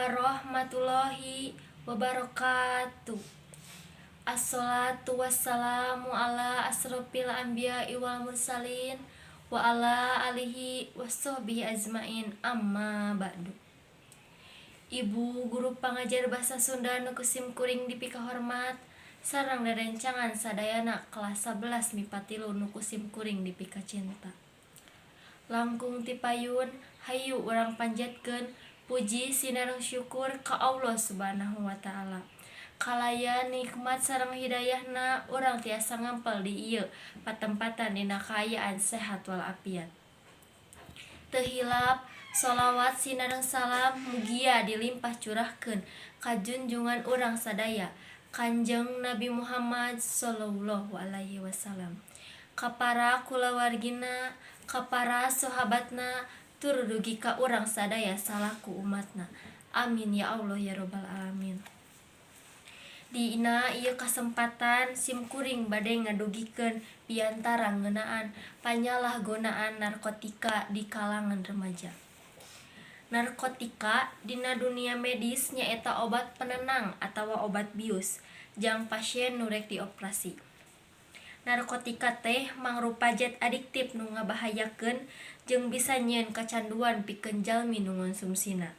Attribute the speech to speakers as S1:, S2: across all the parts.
S1: warahmatullahi wabarakatuh. Assalatu wassalamu ala asrofil anbiya'i wal mursalin wa ala alihi wassohbihi ajmain, amma ba'du. Ibu guru pangajar bahasa Sunda nu kusim kuring dipika hormat sareng rerencangan sadayana kelas 11 MIPA 3 nu kusim kuring dipika cinta. Langkung ti payun hayu urang panjatkeun puji sinareng syukur ka Allah Subhanahu wa taala. Kalaya nikmat sareng hidayahna urang tiasa ngampel di ieu patempatan dina kaayaan sehat walafiat. Teu hilap sholawat sinareng salam mugia dilimpah curahkeun ka junjungan urang sadaya Kanjeng Nabi Muhammad sallallahu alaihi wasallam, ka para kulawargina, ka para sahabatna, tur dugi ka urang sadaya salaku umatna. Amin ya Allah ya rabbal alamin. Dina ieu kasempatan sim kuring bade ngadugikeun piantara ngeunaan panyalahgunaan narkotika di kalangan remaja. Narkotika dina dunia medis nyaeta obat penenang atawa obat bius jang pasien nu rek dioperasi. Narkotika teh mangrupa zat adiktif nu ngabahayakeun jeung bisa nyieun kacanduan pikeun jalmi nu ngonsumsina.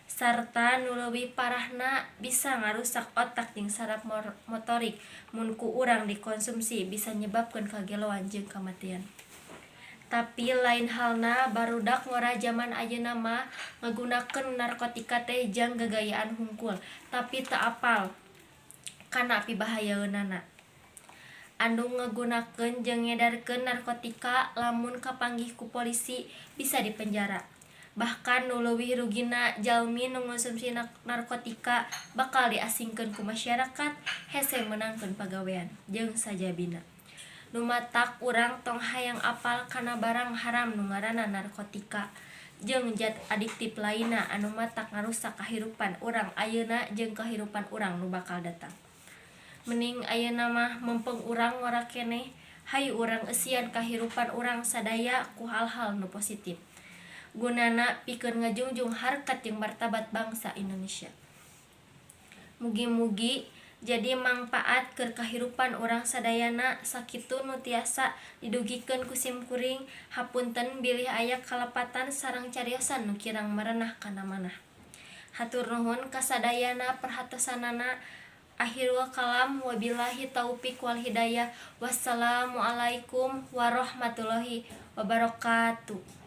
S1: Sarta nu leuwih parahna bisa ngarusak otak jeung saraf motorik mun ku urang dikonsumsi bisa nyebabkeun kageloan jeung kamatian. Tapi lain halna barudak ngora zaman ayeuna mah ngagunakeun narkotika teh jang gagayaan hungkul tapi teu apal kana pibahayaeunana. Anu ngagunakeun jeung ngedarkeun narkotika lamun kapanggih ku polisi bisa dipenjara. Bahkan nu leuwih rugina jalmi nu ngonsumsi narkotika bakal diasingkeun ku masyarakat hese meunangkeun pagawean jeung sajabina. Nu matak urang tong hayang apal kana barang haram nu ngaranna narkotika jeung zat adiktif lainna anu matak ngarusak kahirupan urang ayeuna jeung kahirupan urang nu bakal datang. Mending ayeuna mah mempeng urang ngora keneh, hayu urang eusian kahirupan urang sadaya ku hal-hal nu positif. Gunana pikeun ngajungjung harkat jeung martabat bangsa Indonesia. Mugi-mugi jadi mangpaat keur kahirupan urang sadayana sakitu nu tiasa didugikeun ku sim kuring. Hapunten bilih aya kalepatan sareng cariosan nu kirang marenah kana manah. Hatur nuhun kasadayana perhatosanana. Akhirul kalam wabillahi taufiq wal hidayah. Wassalamualaikum warahmatullahi wabarakatuh.